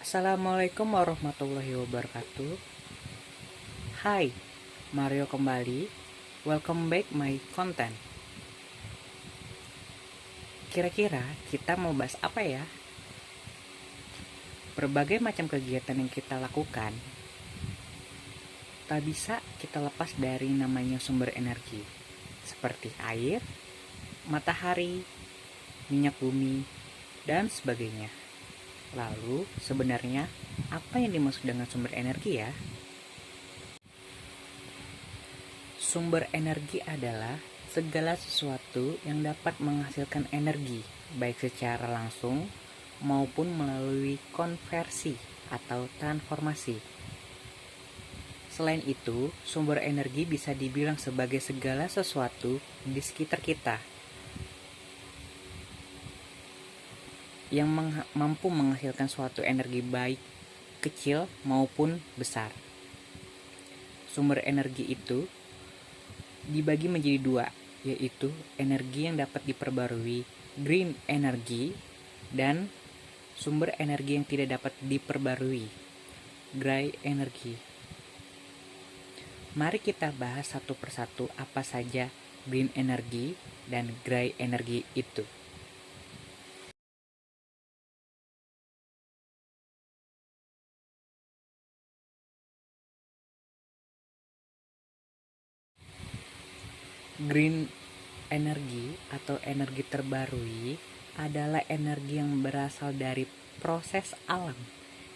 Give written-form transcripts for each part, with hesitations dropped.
Assalamualaikum warahmatullahi wabarakatuh. Hai, Mario kembali. Welcome back my content. Kira-kira kita mau bahas apa ya? Berbagai macam kegiatan yang kita lakukan tak bisa kita lepas dari namanya sumber energi, seperti air, matahari, minyak bumi, dan sebagainya. Lalu, sebenarnya apa yang dimaksud dengan sumber energi ya? Sumber energi adalah segala sesuatu yang dapat menghasilkan energi, baik secara langsung maupun melalui konversi atau transformasi. Selain itu, sumber energi bisa dibilang sebagai segala sesuatu di sekitar kita yang mampu menghasilkan suatu energi baik kecil maupun besar. Sumber energi itu dibagi menjadi dua, yaitu energi yang dapat diperbarui, green energy, dan sumber energi yang tidak dapat diperbarui, gray energy. Mari kita bahas satu persatu apa saja green energy dan gray energy itu. Green energy atau energi terbarui adalah energi yang berasal dari proses alam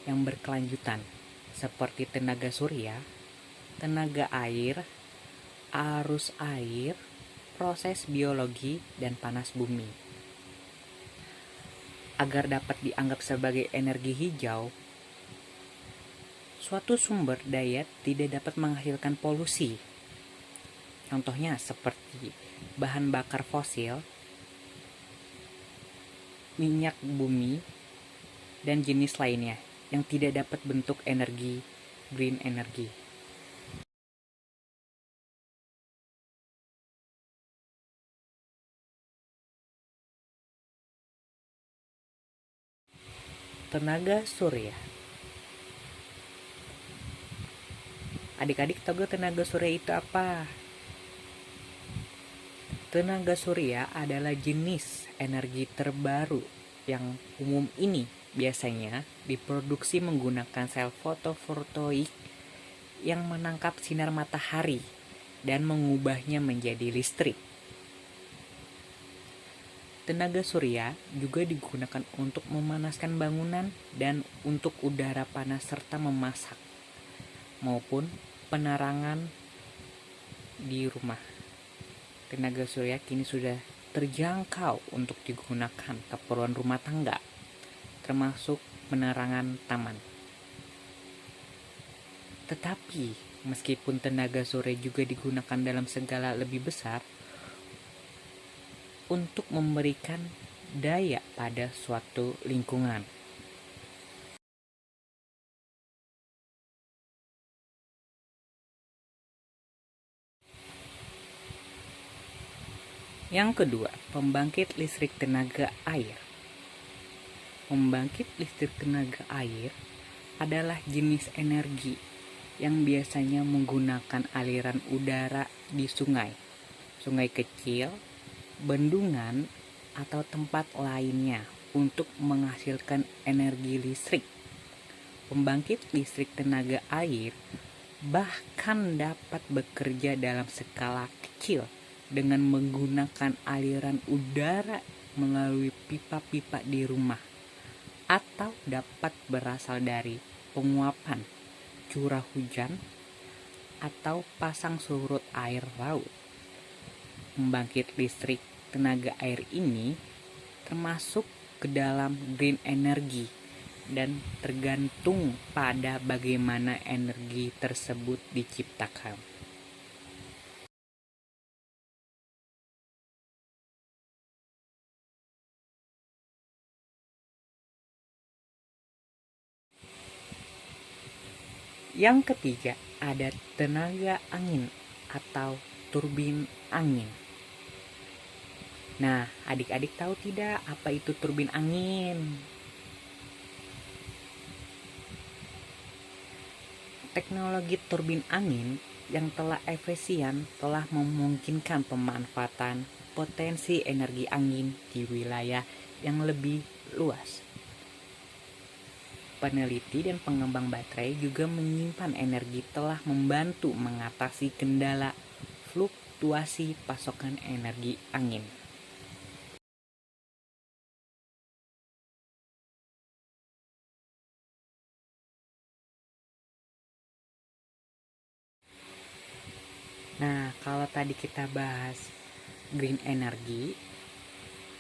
yang berkelanjutan, seperti tenaga surya, tenaga air, arus air, proses biologi, dan panas bumi. Agar dapat dianggap sebagai energi hijau, suatu sumber daya tidak dapat menghasilkan polusi. Contohnya seperti bahan bakar fosil, minyak bumi, dan jenis lainnya yang tidak dapat bentuk energi green energy. Tenaga surya. Adik-adik tahu gak tenaga surya itu apa? Tenaga surya adalah jenis energi terbaru yang umum ini biasanya diproduksi menggunakan sel fotovoltaik yang menangkap sinar matahari dan mengubahnya menjadi listrik. Tenaga surya juga digunakan untuk memanaskan bangunan dan untuk udara panas serta memasak maupun penerangan di rumah. Tenaga surya kini sudah terjangkau untuk digunakan keperluan rumah tangga, termasuk penerangan taman. Tetapi, meskipun tenaga surya juga digunakan dalam skala lebih besar untuk memberikan daya pada suatu lingkungan. Yang kedua, pembangkit listrik tenaga air. Pembangkit listrik tenaga air adalah jenis energi yang biasanya menggunakan aliran udara di sungai, sungai kecil, bendungan, atau tempat lainnya untuk menghasilkan energi listrik. Pembangkit listrik tenaga air bahkan dapat bekerja dalam skala kecil dengan menggunakan aliran udara melalui pipa-pipa di rumah, atau dapat berasal dari penguapan, curah hujan, atau pasang surut air laut. Pembangkit listrik tenaga air ini termasuk ke dalam green energy dan tergantung pada bagaimana energi tersebut diciptakan. Yang ketiga, ada tenaga angin atau turbin angin. Nah, adik-adik tahu tidak apa itu turbin angin? Teknologi turbin angin yang telah efisien telah memungkinkan pemanfaatan potensi energi angin di wilayah yang lebih luas. Peneliti dan pengembang baterai juga menyimpan energi telah membantu mengatasi kendala fluktuasi pasokan energi angin. Nah, kalau tadi kita bahas green energy,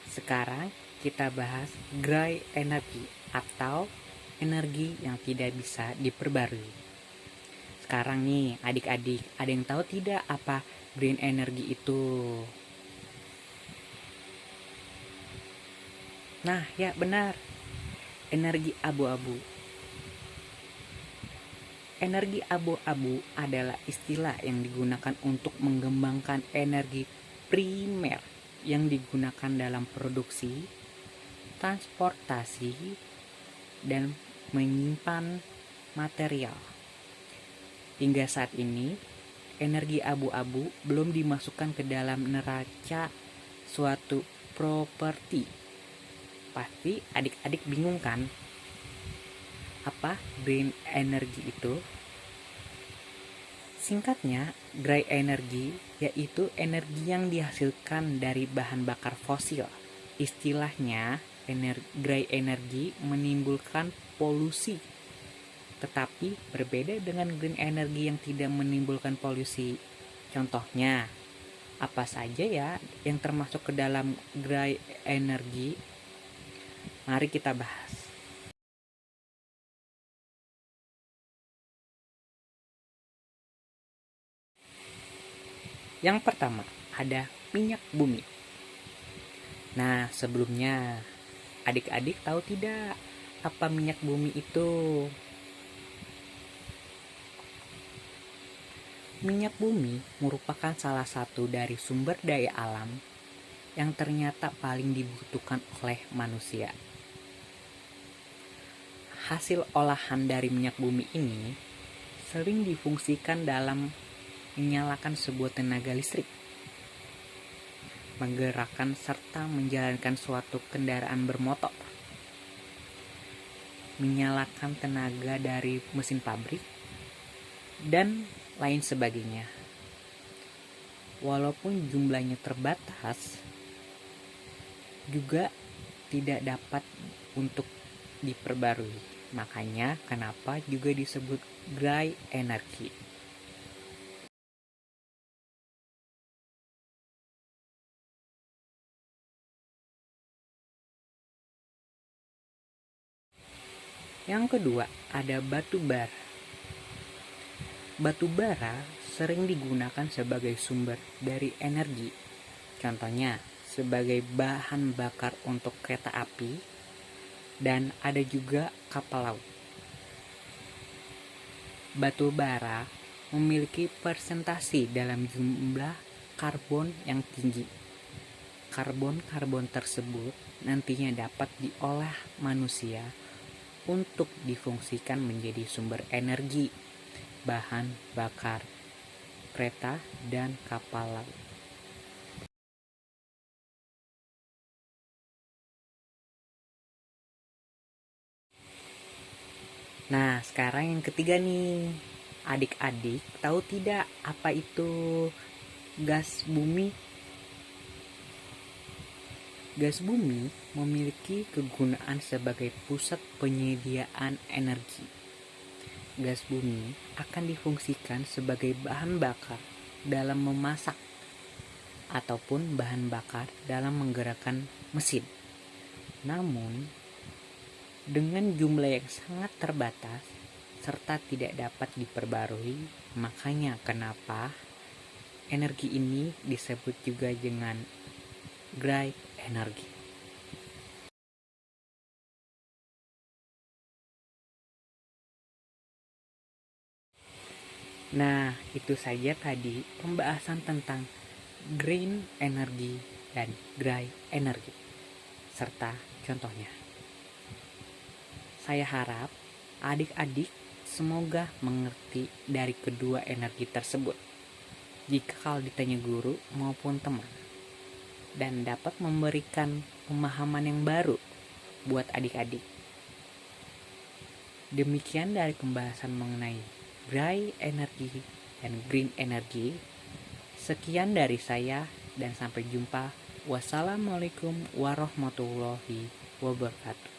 sekarang kita bahas gray energy atau energi yang tidak bisa diperbarui. Sekarang nih, adik-adik, ada yang tahu tidak apa green energy itu? Nah, ya benar, energi abu-abu. Energi abu-abu adalah istilah yang digunakan untuk mengembangkan energi primer yang digunakan dalam produksi, transportasi, dan menyimpan material. Hingga saat ini, energi abu-abu belum dimasukkan ke dalam neraca suatu properti. Pasti adik-adik bingung kan? Apa green energy itu? Singkatnya, gray energy yaitu energi yang dihasilkan dari bahan bakar fosil. Istilahnya, gray energy menimbulkan polusi. Tetapi berbeda dengan green energy yang tidak menimbulkan polusi. Contohnya, apa saja ya yang termasuk ke dalam gray energy? Mari kita bahas. Yang pertama, ada minyak bumi. Nah, sebelumnya, adik-adik tahu tidak apa minyak bumi itu? Minyak bumi merupakan salah satu dari sumber daya alam yang ternyata paling dibutuhkan oleh manusia. Hasil olahan dari minyak bumi ini sering difungsikan dalam menyalakan sebuah tenaga listrik, menggerakkan serta menjalankan suatu kendaraan bermotor, menyalakan tenaga dari mesin pabrik, dan lain sebagainya. Walaupun jumlahnya terbatas, juga tidak dapat untuk diperbarui. Makanya kenapa juga disebut gray energy. Yang kedua, ada batu bara. Batu bara sering digunakan sebagai sumber dari energi. Contohnya, sebagai bahan bakar untuk kereta api, dan ada juga kapal laut. Batu bara memiliki persentase dalam jumlah karbon yang tinggi. Karbon-karbon tersebut nantinya dapat diolah manusia untuk difungsikan menjadi sumber energi, bahan bakar kereta dan kapal laut. Nah, sekarang yang ketiga nih. Adik-adik tahu tidak apa itu gas bumi? Gas bumi memiliki kegunaan sebagai pusat penyediaan energi. Gas bumi akan difungsikan sebagai bahan bakar dalam memasak ataupun bahan bakar dalam menggerakkan mesin. Namun, dengan jumlah yang sangat terbatas serta tidak dapat diperbarui, makanya kenapa energi ini disebut juga dengan gray energy. Nah, itu saja tadi pembahasan tentang green energy dan gray energy serta contohnya. Saya harap adik-adik Semoga mengerti dari kedua energi tersebut jika kalau ditanya guru maupun teman, dan dapat memberikan pemahaman yang baru buat adik-adik. Demikian dari pembahasan mengenai bright energy dan green energy. Sekian dari saya dan sampai jumpa. Wassalamualaikum warahmatullahi wabarakatuh.